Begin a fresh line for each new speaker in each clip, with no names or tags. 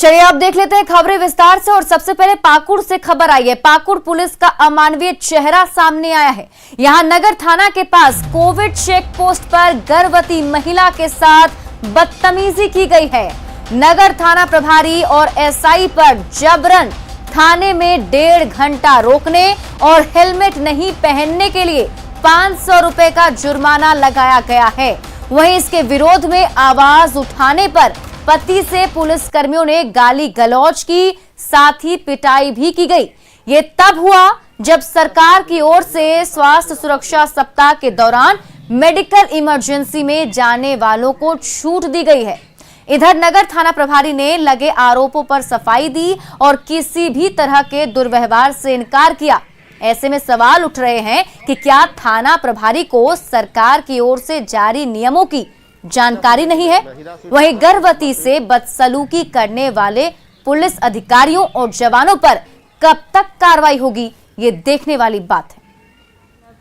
चलिए अब देख लेते हैं खबरें विस्तार से। और सबसे पहले पाकुड़ से खबर आई है। पाकुड़ पुलिस का अमानवीय चेहरा सामने आया है। यहां नगर थाना के पास कोविड चेक पोस्ट पर गर्भवती महिला के साथ बदतमीजी की गई है। नगर थाना प्रभारी और एसआई पर जबरन थाने में 1.5 घंटा रोकने और हेलमेट नहीं पहनने के लिए 500 रुपए का जुर्माना लगाया गया है। वहीं इसके विरोध में आवाज उठाने पर पति से पुलिस कर्मियों ने गाली गलौज की, साथ ही पिटाई भी की गई। ये तब हुआ जब सरकार की ओर से स्वास्थ्य सुरक्षा सप्ताह के दौरान मेडिकल इमरजेंसी में जाने वालों को छूट दी गई है। इधर नगर थाना प्रभारी ने लगे आरोपों पर सफाई दी और किसी भी तरह के दुर्व्यवहार से इनकार किया। ऐसे में सवाल उठ रहे हैं कि क्या थाना प्रभारी को सरकार की ओर से जारी नियमों की जानकारी नहीं है? वहीं गर्भवती से बदसलूकी करने वाले पुलिस अधिकारियों और जवानों पर कब तक कार्रवाई होगी, ये देखने वाली बात है।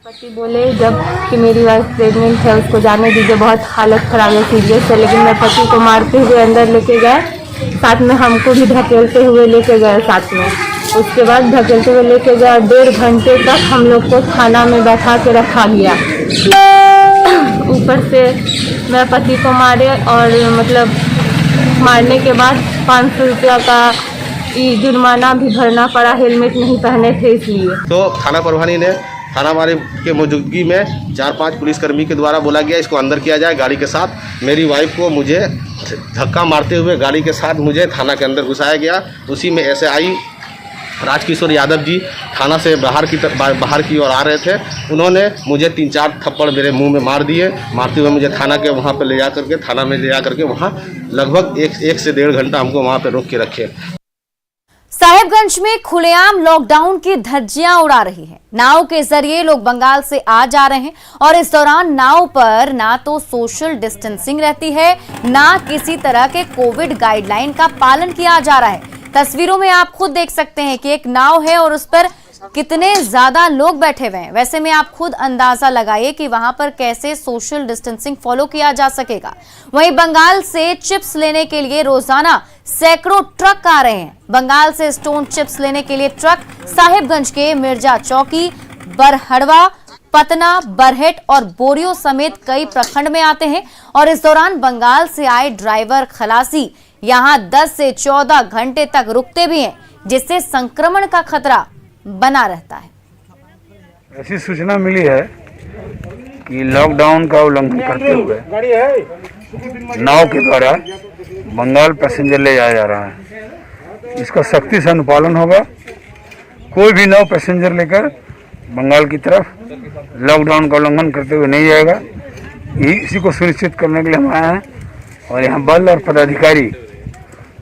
पति बोले जब कि मेरी वाइफ प्रेग्नेंट है, उसको जाने दीजिए, बहुत हालत खराब है, सीरियस है। लेकिन मैं पति को मारते हुए अंदर लेके गए, साथ में हमको भी धकेलते हुए लेके गए साथ में। उसके बाद धकेलते हुए लेके गए, 1.5 घंटे तक हम लोग को थाना में बैठा के रखा गया। ऊपर से मैं पति को मारे और मतलब मारने के बाद 500 रुपया का जुर्माना भी भरना पड़ा, हेलमेट नहीं पहने थे इसलिए।
तो थाना प्रभारी ने थाना वाले के मौजूदगी में 4-5 पुलिसकर्मी के द्वारा बोला गया इसको अंदर किया जाए गाड़ी के साथ। मेरी वाइफ को मुझे धक्का मारते हुए गाड़ी के साथ मुझे थाना के अंदर घुसाया गया। उसी में एसआई राजकिशोर यादव जी थाना से बाहर की ओर आ रहे थे। उन्होंने मुझे 3-4 थप्पड़ मेरे मुंह में मार दिए। मारते हुए मुझे थाना के वहाँ पर ले जा करके थाना में ले जा करके वहाँ लगभग 1 से 1.5 घंटा हमको वहाँ पर रोक के रखे।
साहेबगंज में खुलेआम लॉकडाउन की धज्जियां उड़ा रही है। नाव के जरिए लोग बंगाल से आ जा रहे हैं और इस दौरान नाव पर ना तो सोशल डिस्टेंसिंग रहती है, ना किसी तरह के कोविड गाइडलाइन का पालन किया जा रहा है। तस्वीरों में आप खुद देख सकते हैं कि एक नाव है और उस पर कितने ज्यादा लोग बैठे हुए हैं। वैसे में आप खुद अंदाजा लगाइए कि वहां पर कैसे सोशल डिस्टेंसिंग फॉलो किया जा सकेगा। वहीं बंगाल से चिप्स लेने के लिए रोजाना सैकड़ों ट्रक आ रहे हैं। बंगाल से स्टोन चिप्स लेने के लिए ट्रक साहिबगंज के मिर्जा चौकी, बरहड़वा, पतना, बरहेट और बोरियो समेत कई प्रखंड में आते हैं। और इस दौरान बंगाल से आए ड्राइवर खलासी यहां 10 से 14 घंटे तक रुकते भी हैं, जिससे संक्रमण का खतरा बना रहता है।
ऐसी सूचना मिली है कि लॉकडाउन का उल्लंघन करते हुए नाव के द्वारा बंगाल पैसेंजर ले जाया जा रहा है। इसका सख्ती से अनुपालन होगा। कोई भी नाव पैसेंजर लेकर बंगाल की तरफ लॉकडाउन का उल्लंघन करते हुए नहीं जाएगा। इसी को सुनिश्चित करने के लिए हम आए हैं और यहाँ बल और पदाधिकारी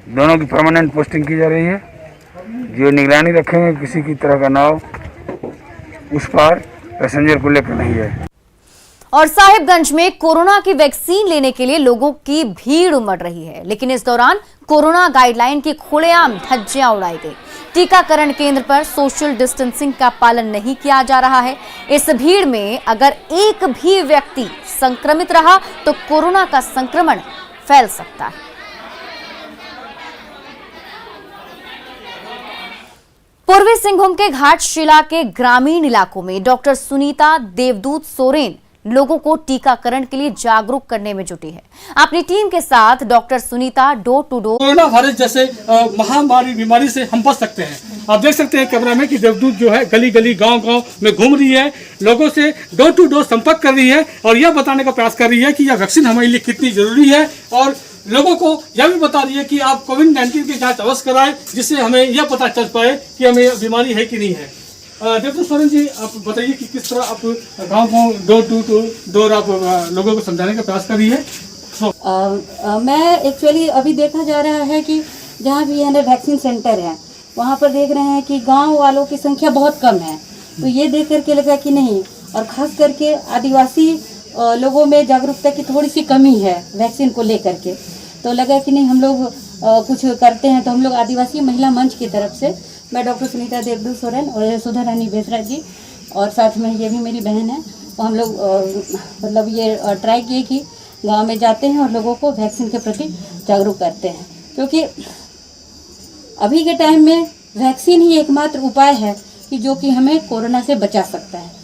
दोनों की परमानेंट पोस्टिंग की जा रही है, जो निगरानी रखेंगे किसी की तरह का नाव उस पार पैसेंजर को लेकर नहीं जाए।
और साहिबगंज में कोरोना की वैक्सीन लेने के लिए लोगों की भीड़ उमड़ रही है, लेकिन इस दौरान कोरोना गाइडलाइन की खुलेआम धज्जियां उड़ाई गई। टीकाकरण केंद्र पर सोशल डिस्टेंसिंग का पालन नहीं किया जा रहा है। इस भीड़ में अगर एक भी व्यक्ति संक्रमित रहा तो कोरोना का संक्रमण फैल सकता है। पूर्वी सिंहभूम के घाटशिला के ग्रामीण इलाकों में डॉक्टर सुनीता देवदूत सोरेन लोगों को टीकाकरण के लिए जागरूक करने में जुटी है। अपनी टीम के साथ doctor Sunita door to door
corona virus जैसे महामारी बीमारी से हम बच सकते हैं। आप देख सकते हैं कैमरा में कि देवदूत जो है गली गली गांव-गांव में घूम रही है, लोगों से डोर टू डोर संपर्क कर रही है और यह बताने का प्रयास कर रही है कि यह वैक्सीन हमारे लिए कितनी जरूरी है और लोगों को यह भी बता रही है कि आप कोविड-19 की जांच अवश्य कराएं, जिससे हमें यह पता चल पाए कि हमें बीमारी है कि नहीं है। देवदूत सोरेन जी, आप बताइए कि किस तरह आप गाँव डोर टू डोर आप लोगों को समझाने का प्रयास कर रही है।
मैं एक्चुअली अभी देखा जा रहा है कि जहाँ भी यहाँ वैक्सीन सेंटर है वहाँ पर देख रहे हैं कि गांव वालों की संख्या बहुत कम है। तो ये देख करके लगा कि नहीं, और ख़ास करके आदिवासी लोगों में जागरूकता की थोड़ी सी कमी है वैक्सीन को लेकर के। तो लगा कि नहीं, हम लोग कुछ करते हैं। तो हम लोग आदिवासी महिला मंच की तरफ से मैं डॉक्टर सुनीता देवदूत सोरेन और यशोधा रानी बेसरा जी और साथ में ये भी मेरी बहन है, तो हम लोग मतलब ये ट्राई किए कि गांव में जाते हैं और लोगों को वैक्सीन के प्रति जागरूक करते हैं। क्योंकि अभी के टाइम में वैक्सीन ही एकमात्र उपाय है कि जो कि हमें कोरोना से बचा सकता है।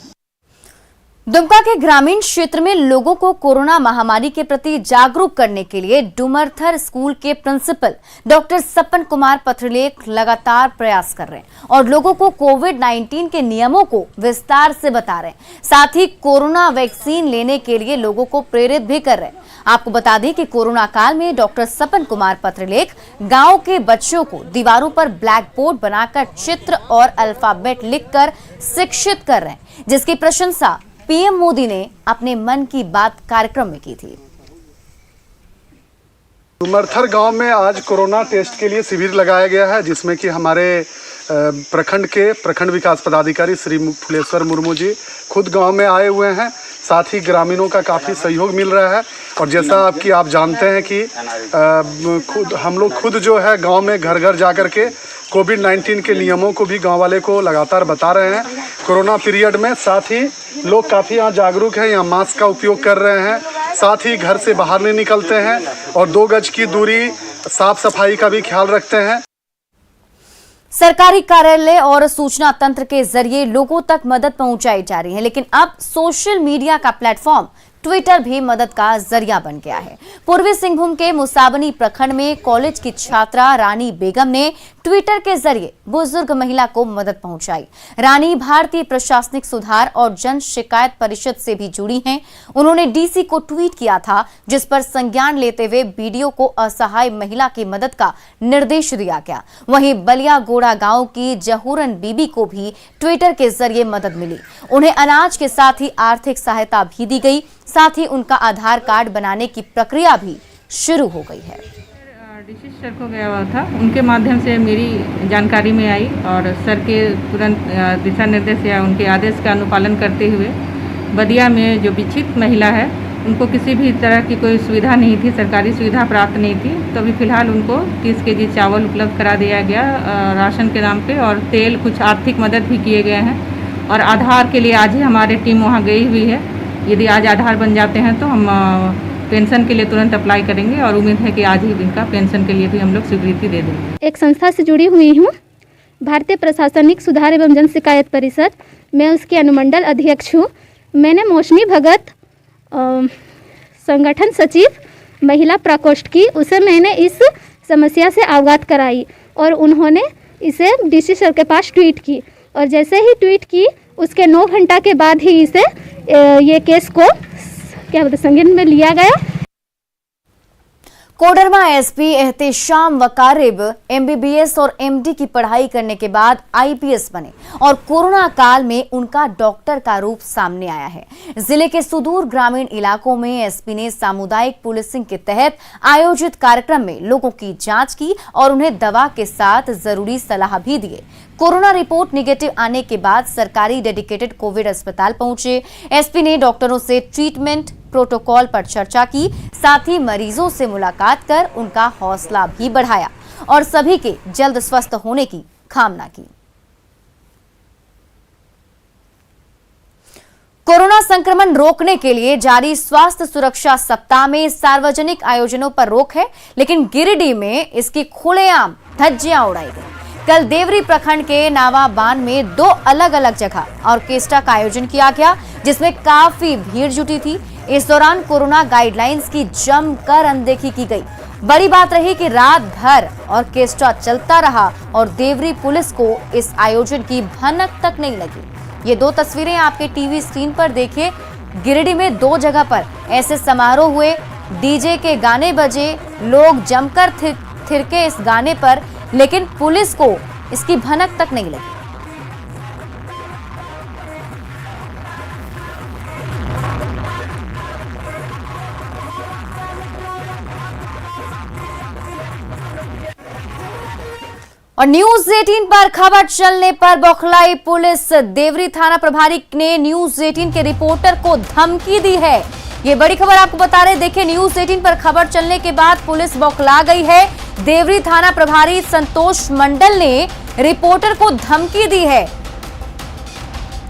दुमका के ग्रामीण क्षेत्र में लोगों को कोरोना महामारी के प्रति जागरूक करने के लिए डुमरथर स्कूल के प्रिंसिपल डॉक्टर सपन कुमार पत्रलेख लगातार प्रयास कर रहे हैं और लोगों को कोविड-19 के नियमों को विस्तार से बता रहे हैं। साथ ही कोरोना वैक्सीन लेने के लिए लोगों को प्रेरित भी कर रहे हैं। आपको बता दें कि कोरोना काल में डॉक्टर सपन कुमार पत्रलेख गांव के बच्चों को दीवारों पर ब्लैक बोर्ड बनाकर चित्र और अल्फाबेट लिखकर शिक्षित कर रहे हैं, जिसकी प्रशंसा पीएम मोदी ने अपने मन की बात कार्यक्रम में की थी।
डुमरथर गांव में आज कोरोना टेस्ट के लिए शिविर लगाया गया है, जिसमें कि हमारे प्रखंड के प्रखंड विकास पदाधिकारी श्री फुलेश्वर मुर्मू जी खुद गांव में आए हुए हैं। साथ ही ग्रामीणों का काफ़ी सहयोग मिल रहा है और जैसा आप जानते हैं कि हम लोग खुद जो है गांव में घर घर जा कर के कोविड-19 के नियमों को भी गांव वाले को लगातार बता रहे हैं कोरोना पीरियड में। साथ ही लोग काफ़ी यहाँ जागरूक हैं, यहाँ मास्क का उपयोग कर रहे हैं, साथ ही घर से बाहर नहीं निकलते हैं और 2 गज की दूरी, साफ सफाई का भी ख्याल रखते हैं।
सरकारी कार्यालय और सूचना तंत्र के जरिए लोगों तक मदद पहुंचाई जा रही है, लेकिन अब सोशल मीडिया का प्लेटफॉर्म ट्विटर भी मदद का जरिया बन गया है। पूर्वी सिंहभूम के मुसाबनी प्रखंड में कॉलेज की छात्रा रानी बेगम ने ट्विटर के जरिए बुजुर्ग महिला को मदद पहुंचाई। रानी भारतीय प्रशासनिक सुधार और जन शिकायत परिषद से भी जुड़ी हैं। उन्होंने डीसी को ट्वीट किया था, जिस पर संज्ञान लेते हुए वीडियो को असहाय महिला की मदद का निर्देश दिया गया। वहीं बलिया गोड़ा गांव की जहूरन बीबी को भी ट्विटर के जरिए मदद मिली। उन्हें अनाज के साथ ही आर्थिक सहायता भी दी गई। साथ ही उनका आधार कार्ड बनाने की प्रक्रिया भी शुरू हो गई है।
डीसी सर को गया हुआ था, उनके माध्यम से मेरी जानकारी में आई और सर के तुरंत दिशा निर्देश या उनके आदेश का अनुपालन करते हुए बदिया में जो विक्षित महिला है उनको किसी भी तरह की कोई सुविधा नहीं थी, सरकारी सुविधा प्राप्त नहीं थी, तो अभी फिलहाल उनको 30 केजी चावल उपलब्ध करा दिया गया राशन के नाम पे और तेल, कुछ आर्थिक मदद भी किए गए हैं। और आधार के लिए आज ही हमारी टीम वहाँ गई हुई है। यदि आज आधार बन जाते हैं तो हम पेंशन के लिए तुरंत अप्लाई करेंगे और उम्मीद है कि आज ही इनका पेंशन के लिए भी हम लोग स्वीकृति दे देंगे।
एक संस्था से जुड़ी हुई हूँ, भारतीय प्रशासनिक सुधार एवं जन शिकायत परिषद, मैं उसकी अनुमंडल अध्यक्ष हूँ। मैंने मौसमी भगत संगठन सचिव महिला प्रकोष्ठ की, उसे मैंने इस समस्या से अवगत कराई और उन्होंने इसे डीसी सर के पास ट्वीट की और जैसे ही ट्वीट की उसके 9 घंटा के बाद ही इसे ये केस को संज्ञान में लिया गया।
कोडरमा एसपी एहतेशाम वकारिब एमबीबीएस और एमडी की पढ़ाई करने के बाद आईपीएस बने और कोरोना काल में उनका डॉक्टर का रूप सामने आया है। जिले के सुदूर ग्रामीण इलाकों में एसपी ने सामुदायिक पुलिसिंग के तहत आयोजित कार्यक्रम में लोगों की जांच की और उन्हें दवा के साथ जरूरी सलाह भी दिए। कोरोना रिपोर्ट निगेटिव आने के बाद सरकारी डेडिकेटेड कोविड अस्पताल पहुंचे। एसपी ने डॉक्टरों से ट्रीटमेंट प्रोटोकॉल पर चर्चा की, साथ ही मरीजों से मुलाकात कर उनका हौसला भी बढ़ाया और सभी के जल्द स्वस्थ होने की कामना की। कोरोना संक्रमण रोकने के लिए जारी स्वास्थ्य सुरक्षा सप्ताह में सार्वजनिक आयोजनों पर रोक है, लेकिन गिरिडीह में इसकी खुलेआम धज्जियां उड़ाई गई। कल देवरी प्रखंड के नावाबान में 2 अलग अलग जगह ऑर्केस्ट्रा का आयोजन किया गया, जिसमें काफी भीड़ जुटी थी। इस दौरान कोरोना गाइडलाइंस की जमकर अनदेखी की गई। बड़ी बात रही कि रात भर ऑर्केस्ट्रा चलता रहा और देवरी पुलिस को इस आयोजन की भनक तक नहीं लगी। ये 2 तस्वीरें आपके टीवी स्क्रीन पर देखिए। गिरिडीह में 2 जगह पर ऐसे समारोह हुए, डीजे के गाने बजे, लोग जमकर थिरके इस गाने पर, लेकिन पुलिस को इसकी भनक तक नहीं लगी। और न्यूज 18 पर खबर चलने पर बौखलाई पुलिस। देवरी थाना प्रभारी ने न्यूज 18 के रिपोर्टर को धमकी दी है। ये बड़ी खबर आपको बता रहे, देखिए न्यूज 18 पर खबर चलने के बाद पुलिस बौखला गई है। देवरी थाना प्रभारी संतोष मंडल ने रिपोर्टर को धमकी दी है।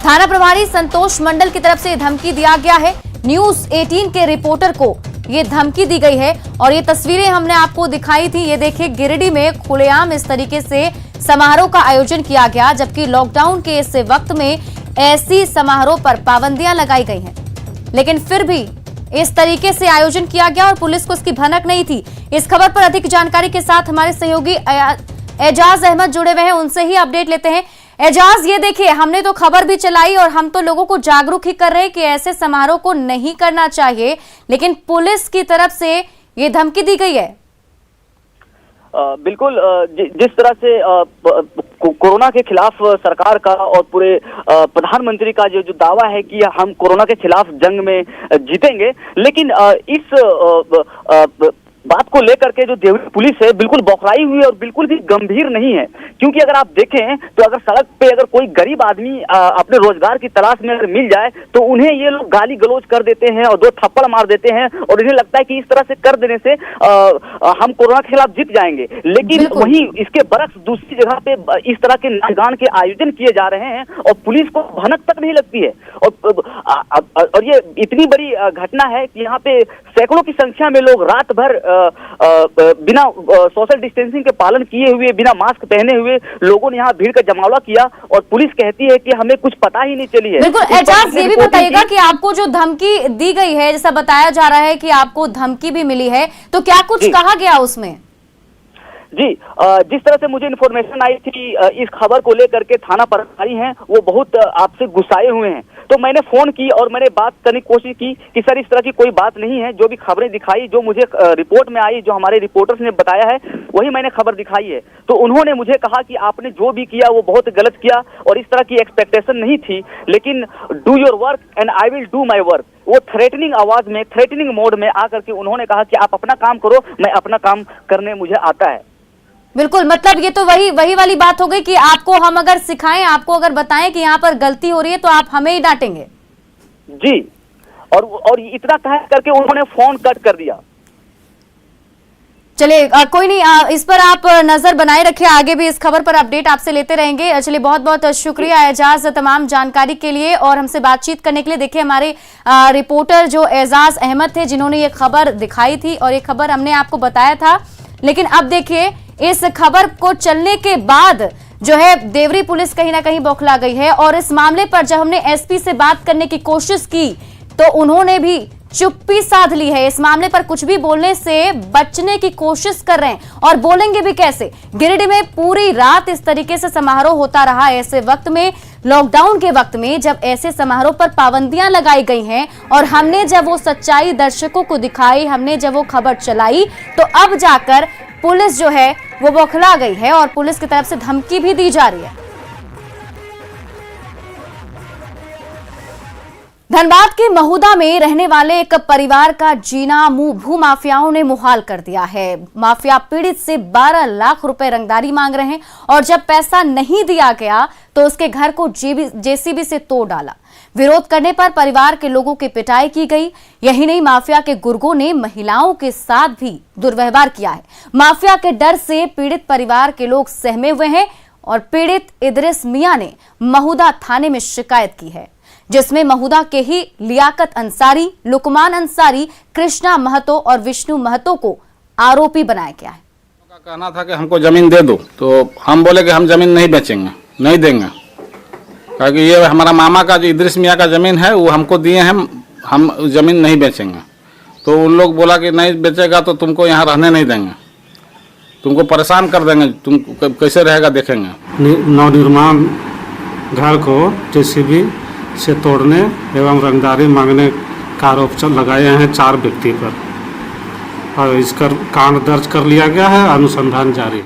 थाना प्रभारी संतोष मंडल की तरफ से धमकी दिया गया है। न्यूज 18 के रिपोर्टर को ये धमकी दी गई है। और ये तस्वीरें हमने आपको दिखाई थी। ये देखिए, गिरिडीह में खुलेआम इस तरीके से समारोह का आयोजन किया गया, जबकि लॉकडाउन के इस वक्त में ऐसी समारोह पर पाबंदियां लगाई गई हैं, लेकिन फिर भी इस तरीके से आयोजन किया गया और पुलिस को इसकी भनक नहीं थी। इस खबर पर अधिक जानकारी के साथ हमारे सहयोगी एजाज अहमद जुड़े हुए हैं, उनसे ही अपडेट लेते हैं। एजाज, ये देखिए, हमने तो खबर भी चलाई और हम तो लोगों को जागरूक ही कर रहे हैं कि ऐसे समारोह को नहीं करना चाहिए, लेकिन पुलिस की तरफ से ये धमकी दी गई है।
बिल्कुल, जिस तरह से कोरोना के खिलाफ सरकार का और पूरे प्रधानमंत्री का जो दावा है कि हम कोरोना के खिलाफ जंग में जीतेंगे, लेकिन इस बात को लेकर के जो देवरी पुलिस है बिल्कुल बौखलाई हुई है और बिल्कुल भी गंभीर नहीं है। क्योंकि अगर आप देखें तो अगर सड़क पे अगर कोई गरीब आदमी अपने रोजगार की तलाश में अगर मिल जाए तो उन्हें ये लोग गाली गलौज कर देते हैं और 2 थप्पड़ मार देते हैं और इन्हें लगता है कि इस तरह से कर देने से हम कोरोना के खिलाफ जीत जाएंगे। लेकिन वहीं इसके बरक्स दूसरी जगह पे इस तरह के नाच गान के आयोजन किए जा रहे हैं और पुलिस को भनक तक नहीं लगती है। और ये इतनी बड़ी घटना है कि यहाँ पे सैकड़ों की संख्या में लोग रात भर बिना सोशल डिस्टेंसिंग के पालन किए हुए, बिना मास्क पहने हुए लोगों ने यहाँ भीड़ का जमावड़ा किया और पुलिस कहती है कि हमें कुछ पता ही नहीं चली है।
बिल्कुल एजाज, ये भी बताइएगा कि आपको जो धमकी दी गई है, जैसा बताया जा रहा है कि आपको धमकी भी मिली है, तो क्या कुछ कहा गया उसमें?
जी, जिस तरह से मुझे इन्फॉर्मेशन आई थी इस खबर को लेकर के थाना प्रभारी हैं वो बहुत आपसे गुस्साए हुए हैं। तो मैंने फोन की और मैंने बात करने की कोशिश की कि सर इस तरह की कोई बात नहीं है, जो भी खबरें दिखाई, जो मुझे रिपोर्ट में आई, जो हमारे रिपोर्टर्स ने बताया है वही मैंने खबर दिखाई है। तो उन्होंने मुझे कहा कि आपने जो भी किया वो बहुत गलत किया और इस तरह की एक्सपेक्टेशन नहीं थी, लेकिन do your work and I will do my work. वो थ्रेटनिंग आवाज में, थ्रेटनिंग मोड में आकर के उन्होंने कहा कि आप अपना काम करो, मैं अपना काम करने मुझे आता है।
बिल्कुल, मतलब ये तो वही वाली बात हो गई कि आपको हम अगर सिखाएं, आपको अगर बताएं कि यहाँ पर गलती हो रही है तो आप हमें ही डांटेंगे।
जी, और इतना कह करके उन्होंने फोन कट कर दिया।
चलिए, कोई नहीं, इस पर आप नजर बनाए रखिए, आगे भी इस खबर पर अपडेट आपसे लेते रहेंगे। चलिए, बहुत बहुत शुक्रिया एजाज तमाम जानकारी के लिए और हमसे बातचीत करने के लिए। देखिए, हमारे रिपोर्टर जो एजाज अहमद थे जिन्होंने ये खबर दिखाई थी और ये खबर हमने आपको बताया था, लेकिन अब देखिए इस खबर को चलने के बाद जो है देवरी पुलिस कहीं ना कहीं बौखला गई है। और इस मामले पर जब हमने एसपी से बात करने की कोशिश की तो उन्होंने भी चुप्पी साध ली है। इस मामले पर कुछ भी बोलने से बचने की कोशिश कर रहे हैं और बोलेंगे भी कैसे। गिरिडीह में पूरी रात इस तरीके से समारोह होता रहा। ऐसे वक्त में, लॉकडाउन के वक्त में, जब ऐसे समारोह पर पाबंदियां लगाई गई हैं और हमने जब वो सच्चाई दर्शकों को दिखाई, हमने जब वो खबर चलाई, तो अब जाकर पुलिस जो है वो बौखला गई है और पुलिस की तरफ से धमकी भी दी जा रही है। धनबाद के महुदा में रहने वाले एक परिवार का जीना भू माफियाओं ने मुहाल कर दिया है। माफिया पीड़ित से 12 लाख रुपए रंगदारी मांग रहे हैं और जब पैसा नहीं दिया गया तो उसके घर को जेसीबी से तोड़ डाला। विरोध करने पर परिवार के लोगों की पिटाई की गई। यही नहीं, माफिया के गुर्गों ने महिलाओं के साथ भी दुर्व्यवहार किया है। माफिया के डर से पीड़ित परिवार के लोग सहमे हुए हैं और पीड़ित इदरिस मियां ने महुदा थाने में शिकायत की है, जिसमें महुदा के ही लियाकत अंसारी, लुकमान अंसारी, कृष्णा महतो और विष्णु महतो को आरोपी बनाया गया है।
कहना था कि हमको जमीन दे दो, तो हम बोले कि हम जमीन नहीं बेचेंगे, नहीं देंगे, क्योंकि ये हमारा मामा का जो इदरिस मियां का जमीन है वो हमको दिए हैं, हम जमीन नहीं बेचेंगे। तो उन लोग बोला कि नहीं बेचेगा तो तुमको यहाँ रहने नहीं देंगे, तुमको परेशान कर देंगे, तुम कैसे रहेगा देखेंगे।
नवनिर्माण घर को जेसीबी से तोड़ने एवं रंगदारी मांगने का आरोप लगाए हैं 4 व्यक्ति पर और इसका कांड दर्ज कर लिया गया है, अनुसंधान जारी।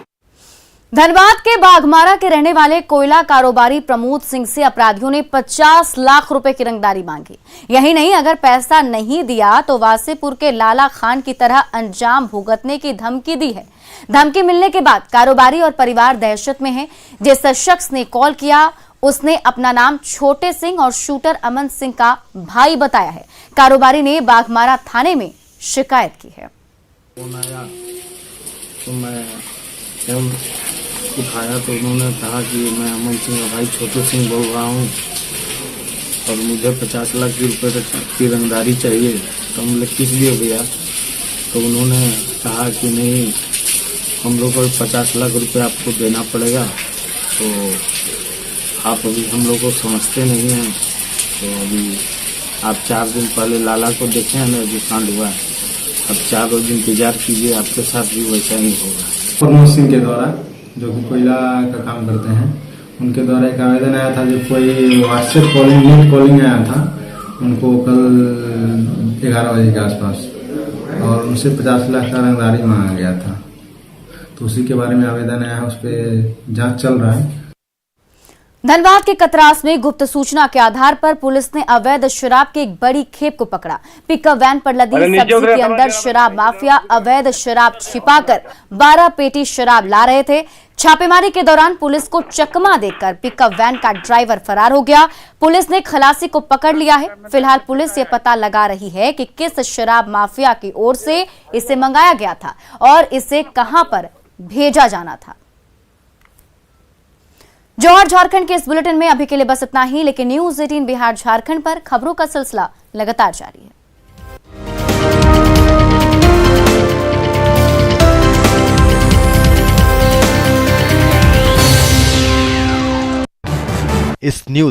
धनबाद के बाघमारा के रहने वाले कोयला कारोबारी प्रमोद सिंह से अपराधियों ने 50 लाख रुपए की रंगदारी मांगी। यही नहीं, अगर पैसा नहीं दिया तो वासेपुर के लाला खान की तरह अंजाम भुगतने की धमकी दी है। धमकी मिलने के बाद कारोबारी और परिवार दहशत में है। जिस शख्स ने कॉल किया उसने अपना नाम छोटे सिंह और शूटर अमन सिंह का भाई बताया है। कारोबारी ने बाघमारा थाने में शिकायत की है।
तो मैं उठाया तो उन्होंने कहा कि मैं अमन सिंह भाई छोटे सिंह बोल रहा हूँ और मुझे 50 लाख रुपए की रंगदारी चाहिए। तो हम लोग किस लिए भैया, तो उन्होंने कहा कि नहीं, हम लोग को 50 लाख रुपए आपको देना पड़ेगा, तो आप अभी हम लोग को समझते नहीं हैं, तो अभी आप 4 दिन पहले लाला को देखे हैं ना जो कांड हुआ, अब 4 रोज इंतजार कीजिए, आपके साथ भी वैसा ही होगा।
प्रमोद सिंह के द्वारा, जो कि कोयला का काम करते हैं, उनके द्वारा एक आवेदन आया था, जो कोई व्हाट्सएप कॉलिंग, नेट कॉलिंग आया था उनको कल 11 बजे के आसपास, और उनसे 50 लाख का रंगदारी मांगा गया था। तो उसी के बारे में आवेदन आया है, उस पर जांच चल रहा है।
धनबाद के कतरास में गुप्त सूचना के आधार पर पुलिस ने अवैध शराब की एक बड़ी खेप को पकड़ा। पिकअप वैन पर लदी सब्जी के अंदर शराब माफिया अवैध शराब छिपाकर 12 पेटी शराब ला रहे थे। छापेमारी के दौरान पुलिस को चकमा देकर पिकअप वैन का ड्राइवर फरार हो गया। पुलिस ने खलासी को पकड़ लिया है। फिलहाल पुलिस ये पता लगा रही है कि किस शराब माफिया की ओर से इसे मंगाया गया था और इसे कहां पर भेजा जाना था। जौहर झारखंड के इस बुलेटिन में अभी के लिए बस इतना ही, लेकिन न्यूज़ 18 बिहार झारखंड पर खबरों का सिलसिला लगातार जारी है।
इस न्यूज़